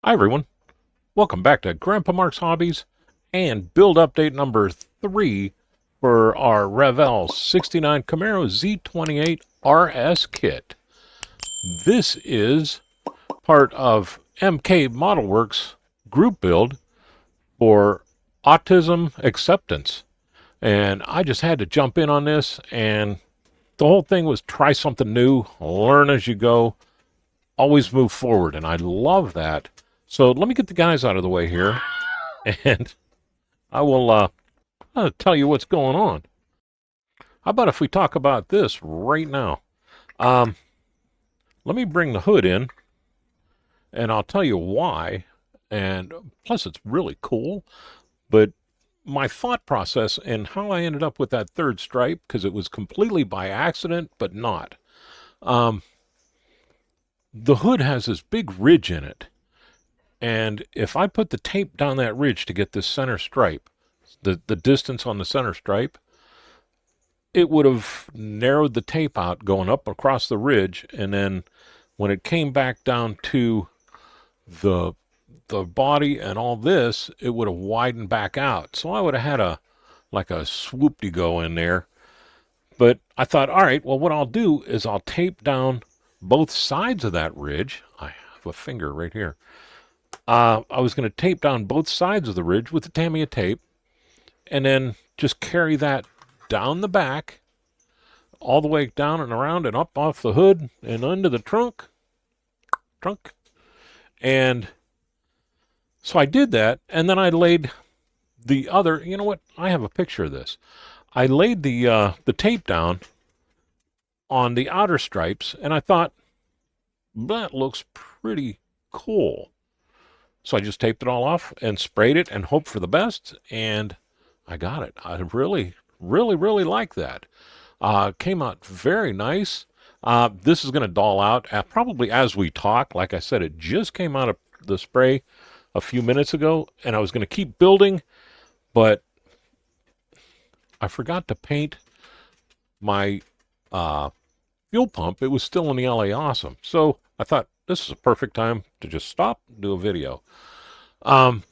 Hi everyone, welcome back to Grandpa Mark's Hobbies and build update number 3 for our Revell 69 Camaro Z28 RS kit. This is part of MK Modelworks group build for Autism Acceptance. And I just had to jump in on this, and the whole thing was try something new, learn as you go, always move forward, and I love that. So let me get the guys out of the way here, and I will tell you what's going on. How about if we talk about this right now? Let me bring the hood in, and I'll tell you why. And plus, it's really cool. But my thought process and how I ended up with that third stripe, because it was completely by accident, but not. The hood has this big ridge in it. And if I put the tape down that ridge to get this center stripe, the distance on the center stripe, it would have narrowed the tape out going up across the ridge, and then when it came back down to the body and all this, it would have widened back out. So I would have had a swoop-de-go in there. But I thought, all right, well, what I'll do is I'll tape down both sides of that ridge. I have a finger right here. I was going to tape down both sides of the ridge with the Tamiya tape, and then just carry that down the back, all the way down and around and up off the hood and under the trunk. And so I did that, and then I laid the other, you know what, I have a picture of this. I laid the tape down on the outer stripes, and I thought, that looks pretty cool. So I just taped it all off and sprayed it and hoped for the best, and I got it. I really, really, really like that. Came out very nice. This is going to doll out probably as we talk. Like I said, it just came out of the spray a few minutes ago, and I was going to keep building, but I forgot to paint my fuel pump. It was still in the LA Awesome. So I thought, this is a perfect time to just stop and do a video. But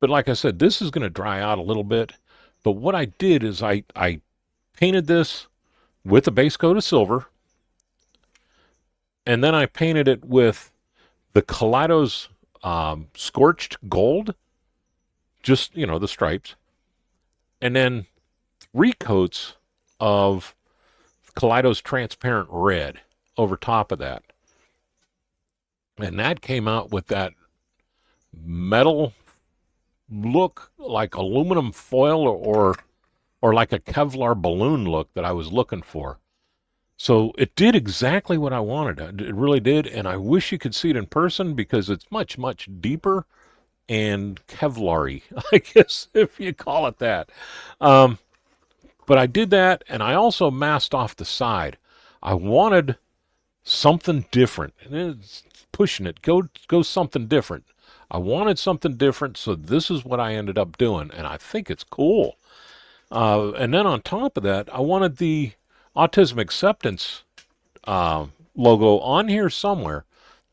like I said, this is going to dry out a little bit. But what I did is I painted this with a base coat of silver. And then I painted it with the Kaleidos scorched gold. Just, you know, the stripes. And then 3 coats of Kaleidos transparent red over top of that. And that came out with that metal look, like aluminum foil or like a Kevlar balloon look that I was looking for. So it did exactly what I wanted. It really did, and I wish you could see it in person because it's much, much deeper and Kevlar-y, I guess, if you call it that. But I did that, and I also masked off the side. I wanted something different. And it's pushing it. Go something different. I wanted something different, so this is what I ended up doing, and I think it's cool. And then on top of that, I wanted the Autism Acceptance logo on here somewhere,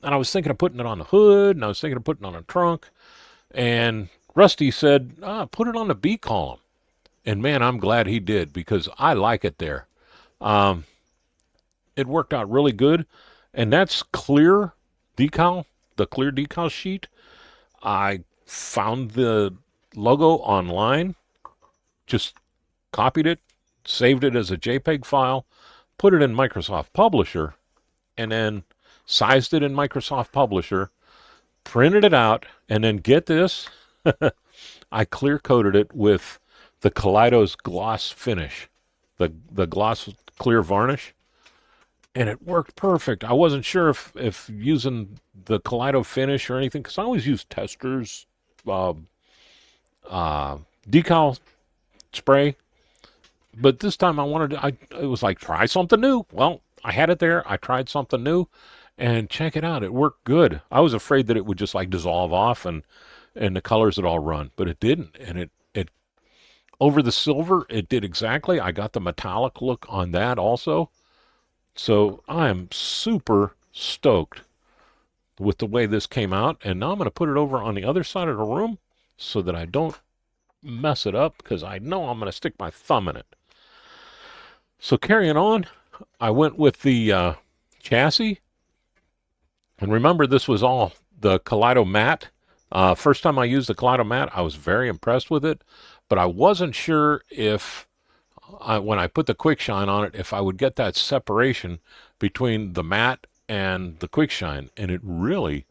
and I was thinking of putting it on the hood, and I was thinking of putting it on a trunk, and Rusty said, put it on the B column. And man, I'm glad he did, because I like it there. It worked out really good, and that's clear decal, the clear decal sheet. I found the logo online, just copied it, saved it as a JPEG file, put it in Microsoft Publisher, and then sized it in Microsoft Publisher, printed it out, and then get this, I clear coated it with the Kaleidos gloss finish, the gloss clear varnish. And it worked perfect. I wasn't sure if using the Kaleido finish or anything, because I always use Testors decal spray. But this time I wanted to, it was like, try something new. Well, I had it there. I tried something new, and check it out. It worked good. I was afraid that it would just like dissolve off and the colors would all run, but it didn't. And it over the silver, it did exactly. I got the metallic look on that also. So I am super stoked with the way this came out. And now I'm going to put it over on the other side of the room so that I don't mess it up, because I know I'm going to stick my thumb in it. So carrying on, I went with the chassis. And remember, this was all the Kaleido mat. First time I used the Kaleido mat, I was very impressed with it, but I wasn't sure if, when I put the quick shine on it, if I would get that separation between the mat and the quick shine. And it really,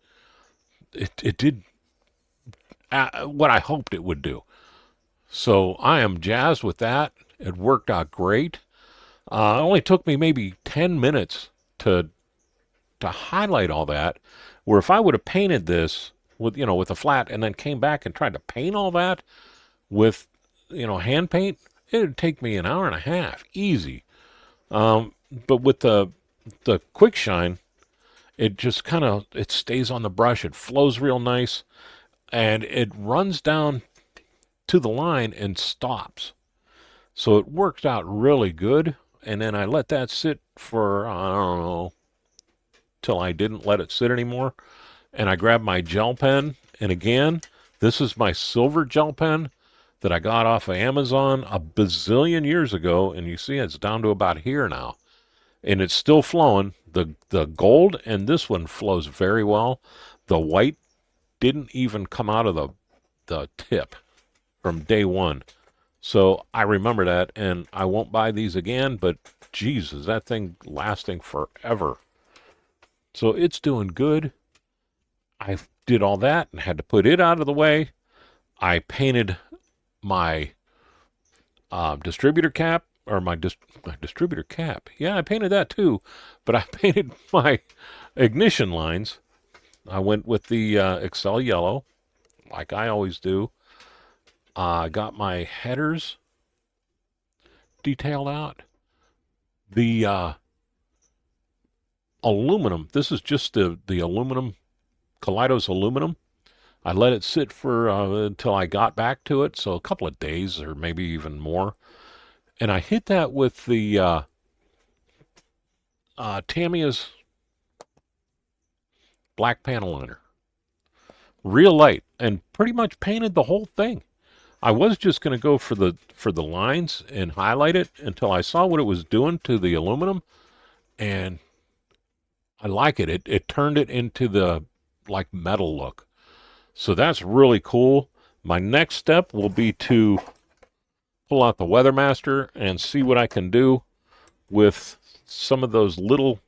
it did what I hoped it would do. So I am jazzed with that. It worked out great. It only took me maybe 10 minutes to highlight all that, where if I would have painted this with, with a flat and then came back and tried to paint all that with, hand paint, it would take me an hour and a half, easy. But with the quick shine, it just it stays on the brush. It flows real nice, and it runs down to the line and stops. So it worked out really good. And then I let that sit for, I don't know, till I didn't let it sit anymore. And I grabbed my gel pen. And again, this is my silver gel pen that I got off of Amazon a bazillion years ago. And you see it's down to about here now. And it's still flowing. The gold and this one flows very well. The white didn't even come out of the tip from day one. So I remember that, and I won't buy these again, but Jesus, that thing lasting forever. So it's doing good. I did all that and had to put it out of the way. I painted my distributor cap, or my distributor cap. Yeah, I painted that too, but I painted my ignition lines. I went with the Excel yellow, like I always do. I got my headers detailed out. The aluminum, this is just the aluminum, Kaleido's aluminum. I let it sit for until I got back to it, so a couple of days or maybe even more. And I hit that with the Tamiya's black panel liner. Real light, and pretty much painted the whole thing. I was just going to go for the lines and highlight it until I saw what it was doing to the aluminum, and I like it. It turned it into the like metal look. So that's really cool. My next step will be to pull out the Weathermaster and see what I can do with some of those little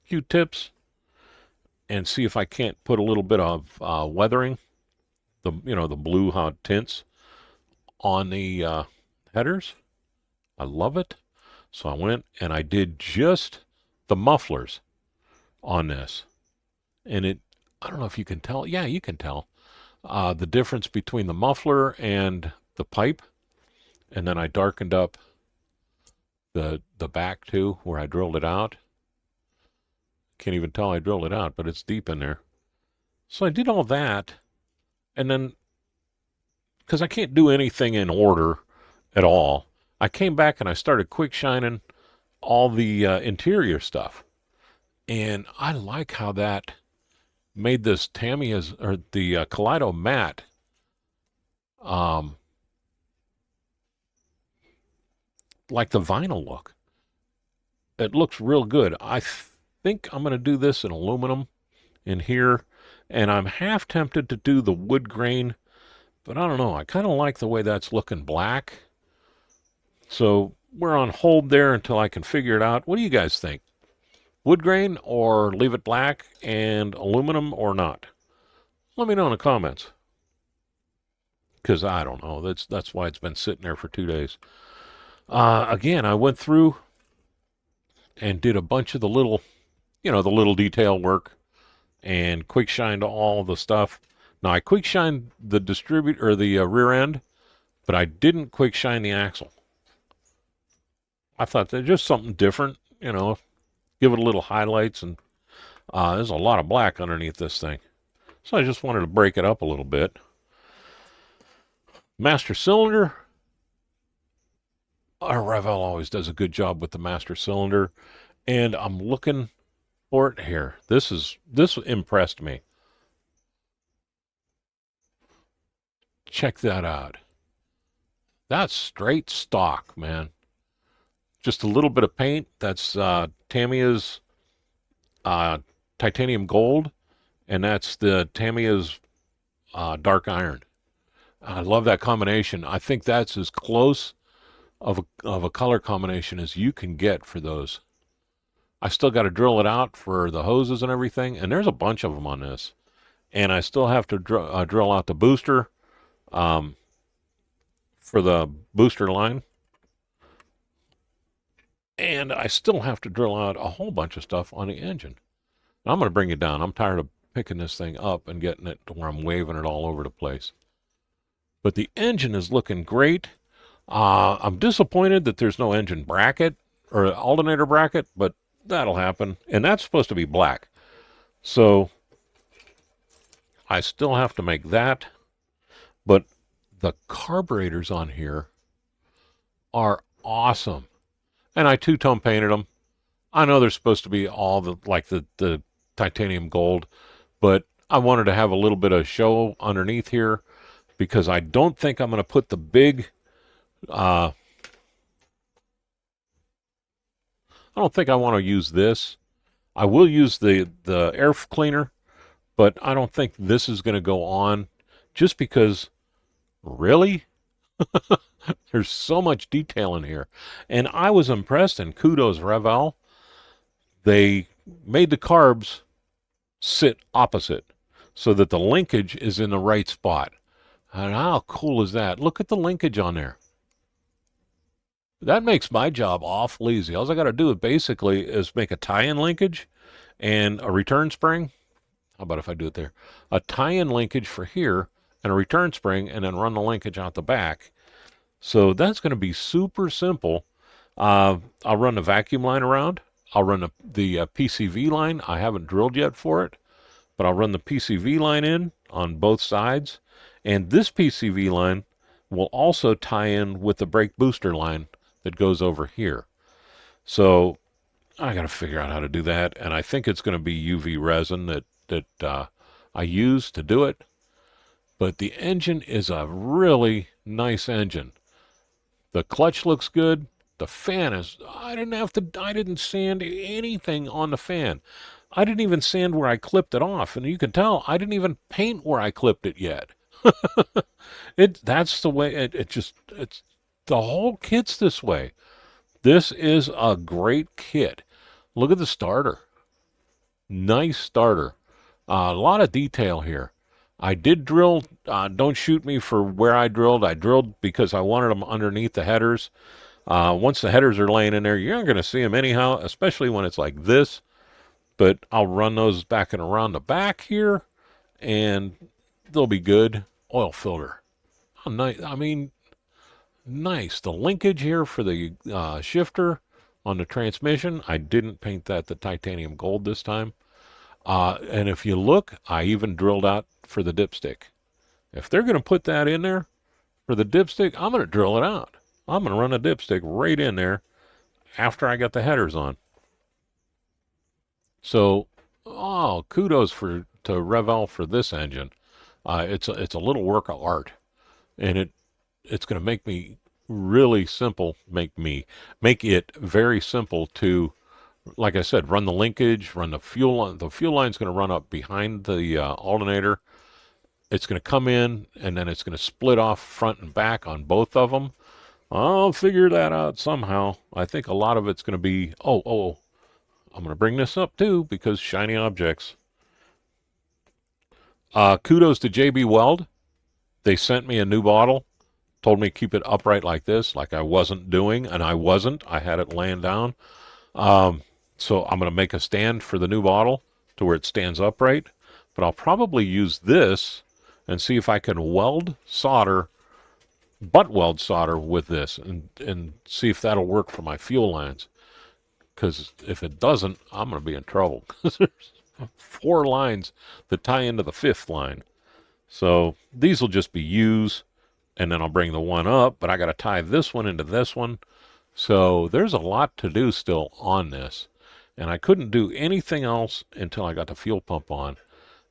Q-tips and see if I can't put a little bit of weathering, the blue hot tints on the headers. I love it. So I went and I did just the mufflers on this. And I don't know if you can tell. Yeah, you can tell the difference between the muffler and the pipe. And then I darkened up the back too, where I drilled it out. Can't even tell I drilled it out, but it's deep in there. So I did all that. And then, because I can't do anything in order at all, I came back and I started quick shining all the interior stuff. And I like how that made this Tamiya's, or the Kaleido mat, like the vinyl look. It looks real good. I think I'm going to do this in aluminum in here. And I'm half tempted to do the wood grain, but I don't know. I kind of like the way that's looking black. So we're on hold there until I can figure it out. What do you guys think? Wood grain or leave it black and aluminum or not? Let me know in the comments. Because I don't know. That's why it's been sitting there for 2 days. Again, I went through and did a bunch of the little detail work and quick shined all the stuff. Now I quick shined the distributor, or the rear end, but I didn't quick shine the axle. I thought that just something different, give it a little highlights, and there's a lot of black underneath this thing. So I just wanted to break it up a little bit. Master cylinder. Our Revell always does a good job with the master cylinder, and I'm looking for it here. This impressed me. check that out. That's straight stock, man. Just a little bit of paint. That's Tamiya's uh, titanium gold, and that's the Tamiya's dark iron. I love that combination. I think that's as close of a color combination as you can get for those. I still got to drill it out for the hoses and everything, and there's a bunch of them on this. And I still have to drill out the booster um, for the booster line. And I still have to drill out a whole bunch of stuff on the engine. And I'm going to bring it down. I'm tired of picking this thing up and getting it to where I'm waving it all over the place. But the engine is looking great. I'm disappointed that there's no engine bracket or alternator bracket, but that'll happen. And that's supposed to be black. So I still have to make that. But the carburetors on here are awesome. And I two-tone painted them. I know they're supposed to be all the titanium gold, but I wanted to have a little bit of show underneath here because I don't think I'm going to put the big I don't think I want to use this. I will use the air cleaner, but I don't think this is going to go on just because, really? There's so much detail in here. And I was impressed, and kudos, Revell. They made the carbs sit opposite so that the linkage is in the right spot. And how cool is that? Look at the linkage on there. That makes my job awful easy. All I got to do basically is make a tie-in linkage and a return spring. How about if I do it there? A tie-in linkage for here and a return spring, and then run the linkage out the back. So that's going to be super simple. I'll run the vacuum line around. I'll run the PCV line. I haven't drilled yet for it, but I'll run the PCV line in on both sides. And this PCV line will also tie in with the brake booster line that goes over here. So I got to figure out how to do that. And I think it's going to be UV resin that I use to do it. But the engine is a really nice engine. The clutch looks good. The fan is, I didn't sand anything on the fan. I didn't even sand where I clipped it off. And you can tell I didn't even paint where I clipped it yet. That's the way it's the whole kit's this way. This is a great kit. Look at the starter. Nice starter. A lot of detail here. I did drill, don't shoot me for where I drilled. I drilled because I wanted them underneath the headers. Once the headers are laying in there, you're not going to see them anyhow, especially when it's like this. But I'll run those back and around the back here, and they'll be good. Oil filter. Oh, nice. I mean, nice. The linkage here for the shifter on the transmission, I didn't paint that the titanium gold this time. And if you look, I even drilled out for the dipstick. If they're going to put that in there for the dipstick, I'm going to drill it out. I'm going to run a dipstick right in there after I got the headers on. So, kudos to Revell for this engine. It's a little work of art, and it's going to make me really simple. Make it very simple to, like I said, run the linkage, run the fuel line. The fuel line's going to run up behind the alternator. It's going to come in, and then it's going to split off front and back on both of them. I'll figure that out somehow. I think a lot of it's going to be, I'm going to bring this up too because shiny objects. Kudos to JB Weld. They sent me a new bottle, told me keep it upright like this, like I wasn't doing, and I wasn't. I had it laying down. So I'm going to make a stand for the new bottle to where it stands upright. But I'll probably use this and see if I can butt weld solder with this and see if that'll work for my fuel lines. Because if it doesn't, I'm going to be in trouble. Because there's 4 lines that tie into the 5th line. So these will just be U's, and then I'll bring the one up, but I got to tie this one into this one. So there's a lot to do still on this. And I couldn't do anything else until I got the fuel pump on,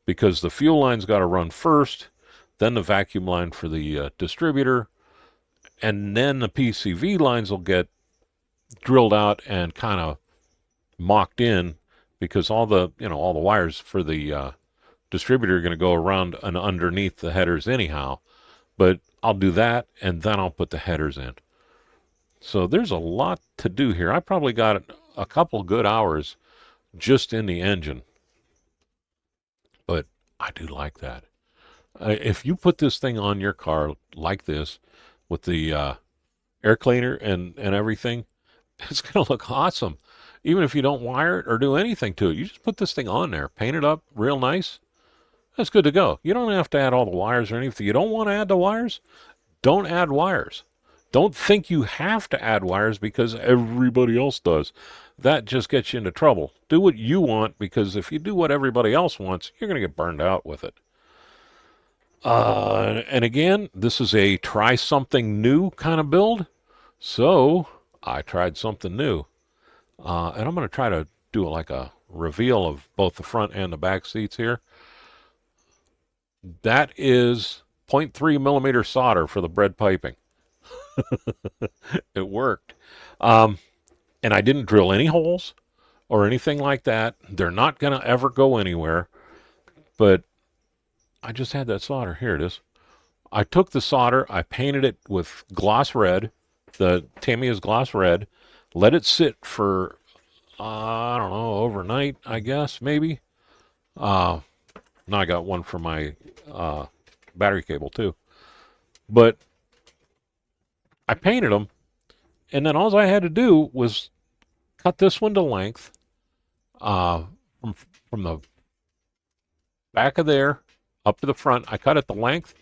because the fuel line's got to run first, then the vacuum line for the distributor, and then the PCV lines will get drilled out and kind of mocked in, because all the wires for the distributor are going to go around and underneath the headers anyhow. But I'll do that, and then I'll put the headers in. So there's a lot to do here. I probably got a couple good hours just in the engine, but I do like that. If you put this thing on your car like this with the air cleaner and everything, it's going to look awesome. Even if you don't wire it or do anything to it, you just put this thing on there, paint it up real nice. That's good to go. You don't have to add all the wires or anything. You don't want to add the wires? Don't add wires. Don't think you have to add wires because everybody else does. That just gets you into trouble. Do what you want, because if you do what everybody else wants, you're going to get burned out with it. And again, this is a try something new kind of build. So I tried something new. And I'm going to try to do like a reveal of both the front and the back seats here. That is 0.3 millimeter solder for the bread piping. It worked. And I didn't drill any holes or anything like that. They're not going to ever go anywhere. But I just had that solder. Here it is. I took the solder, I painted it with gloss red, the Tamiya's gloss red, let it sit for, I don't know, overnight, I guess, maybe. Now I got one for my battery cable, too. But I painted them, and then all I had to do was cut this one to length from the back of there up to the front. I cut it to length.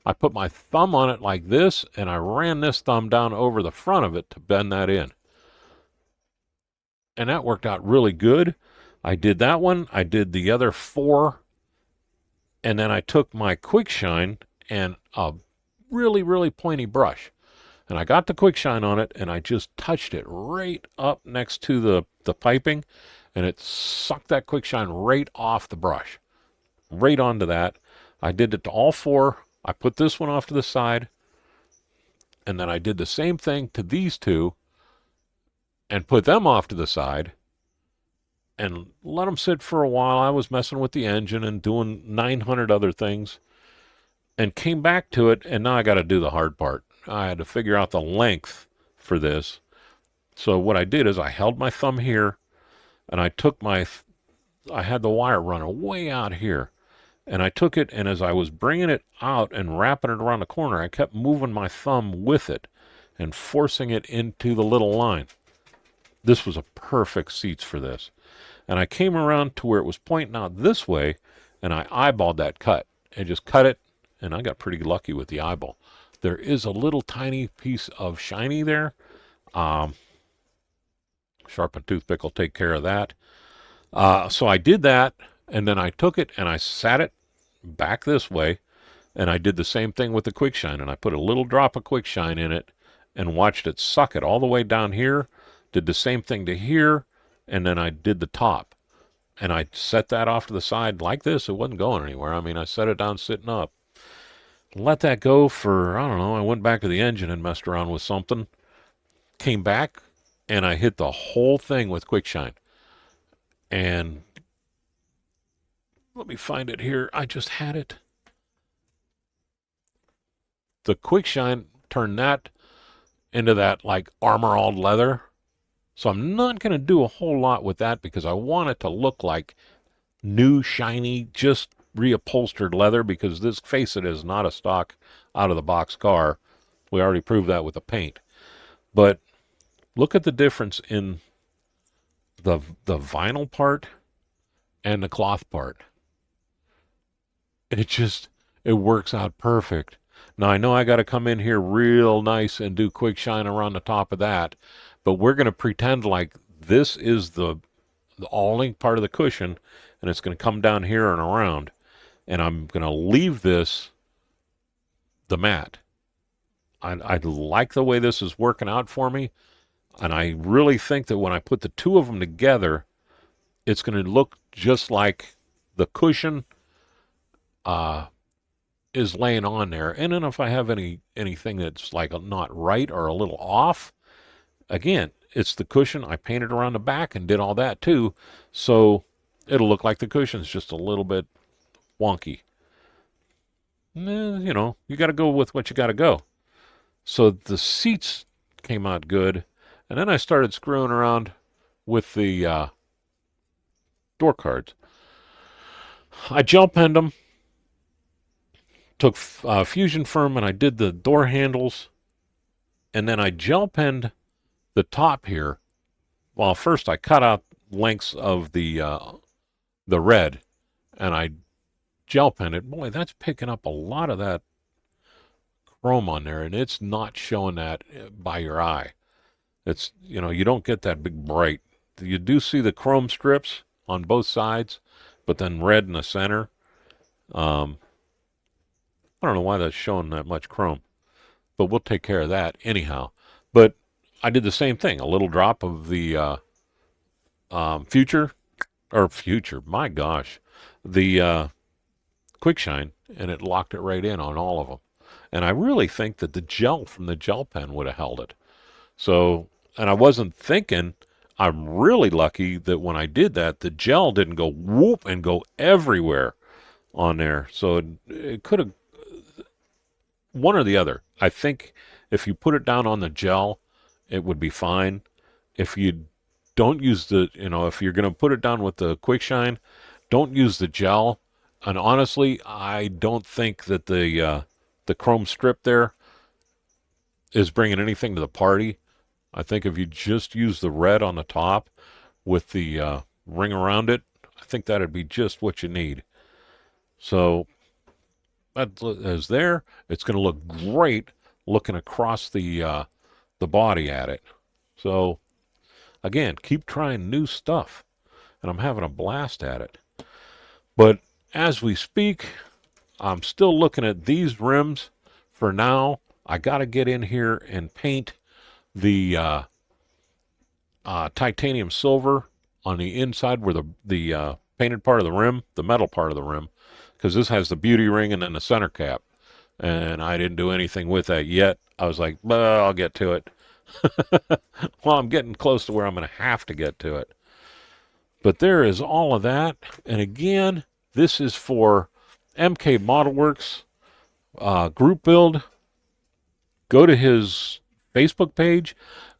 I put my thumb on it like this, and I ran this thumb down over the front of it to bend that in. And that worked out really good. I did that one. I did the other 4. And then I took my quick shine and a really, really pointy brush. And I got the quick shine on it, and I just touched it right up next to the piping, and it sucked that quick shine right off the brush, right onto that. I did it to all 4. I put this one off to the side, and then I did the same thing to these 2 and put them off to the side and let them sit for a while. I was messing with the engine and doing 900 other things and came back to it, and now I got to do the hard part. I had to figure out the length for this. So what I did is I held my thumb here, and I took I had the wire running way out here. And I took it, and as I was bringing it out and wrapping it around the corner, I kept moving my thumb with it and forcing it into the little line. This was a perfect seats for this. And I came around to where it was pointing out this way, and I eyeballed that cut. I just cut it, and I got pretty lucky with the eyeball. There is a little tiny piece of shiny there. Sharpened toothpick will take care of that. So I did that, and then I took it and I sat it back this way, and I did the same thing with the quick shine, and I put a little drop of quick shine in it and watched it suck it all the way down here, did the same thing to here, and then I did the top, and I set that off to the side like this. It wasn't going anywhere. I mean, I set it down sitting up, let that go for, I don't know, I went back to the engine and messed around with something, came back, and I hit the whole thing with quick shine. And let me find it here. I just had it. The quick shine turned that into that like armor-all leather. So I'm not going to do a whole lot with that because I want it to look like new, shiny, just reupholstered leather, because this, face it, is not a stock out-of-the-box car. We already proved that with the paint. But look at the difference in the vinyl part and the cloth part. It works out perfect. Now, I know I got to come in here real nice and do quick shine around the top of that, but we're going to pretend like this is the awning part of the cushion, and it's going to come down here and around, and I'm going to leave this the mat. I like the way this is working out for me, and I really think that when I put the 2 of them together, it's going to look just like the cushion is laying on there. And then if I have anything that's like not right or a little off, again, it's the cushion. I painted around the back and did all that too. So it'll look like the cushion's just a little bit wonky. You know, you got to go with what you got to go. So the seats came out good. And then I started screwing around with the door cards. I gel penned them, took Fusion Firm, and I did the door handles. And then I gel penned the top here. Well, first I cut out lengths of the red, and I gel penned it. Boy, that's picking up a lot of that chrome on there, and it's not showing that by your eye. It's, you know, you don't get that big bright. You do see the chrome strips on both sides, but then red in the center. I don't know why that's showing that much chrome, but we'll take care of that anyhow. But I did the same thing, a little drop of the future, my gosh, the quick shine, and it locked it right in on all of them. And I really think that the gel from the gel pen would have held it. So, and I wasn't thinking, I'm really lucky that when I did that, the gel didn't go whoop and go everywhere on there. So it could have, one or the other. I think if you put it down on the gel, it would be fine. If you don't use the, you know, if you're going to put it down with the quick shine, don't use the gel. And honestly, I don't think that the chrome strip there is bringing anything to the party. I think if you just use the red on the top with the ring around it, I think that'd be just what you need. So that is there. It's going to look great looking across the body at it. So again, keep trying new stuff, and I'm having a blast at it. But as we speak, I'm still looking at these rims for now. I got to get in here and paint the titanium silver on the inside where the painted part of the rim, the metal part of the rim, because this has the beauty ring and then the center cap. And I didn't do anything with that yet. I was like, well, I'll get to it. Well, I'm getting close to where I'm going to have to get to it. But there is all of that. And again, this is for MK Modelworks group build. Go to his Facebook page.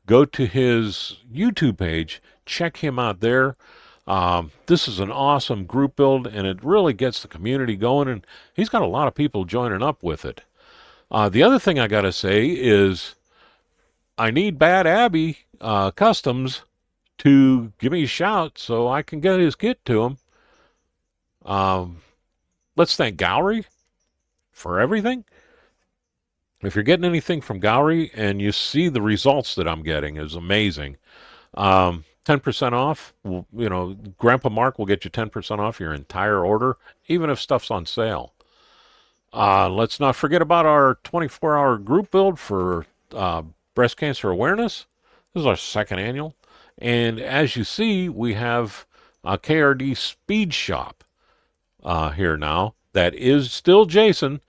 Go to his YouTube page. Check him out there. This is an awesome group build, and it really gets the community going, and he's got a lot of people joining up with it. The other thing I got to say is I need Bad Abby Customs to give me a shout so I can get his kit to him. Let's thank Gowrie for everything. If you're getting anything from Gowrie and you see the results that I'm getting, is amazing. 10% off. You know, Grandpa Mark will get you 10% off your entire order, even if stuff's on sale. Let's not forget about our 24-hour group build for breast cancer awareness. This is our second annual. And as you see, we have a KRD Speed Shop here now. That is still Jason,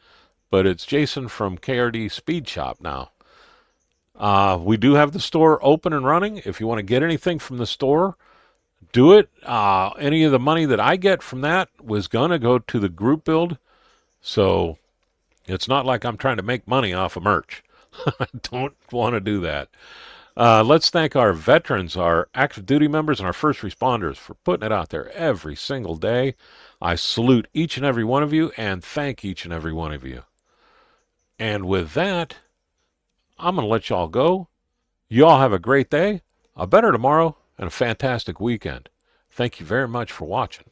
but it's Jason from KRD Speed Shop now. We do have the store open and running. If you want to get anything from the store, do it. Any of the money that I get from that was going to go to the group build. So it's not like I'm trying to make money off of merch. I don't want to do that. Let's thank our veterans, our active duty members, and our first responders for putting it out there every single day. I salute each and every one of you and thank each and every one of you. And with that, I'm going to let y'all go. You all have a great day, a better tomorrow, and a fantastic weekend. Thank you very much for watching.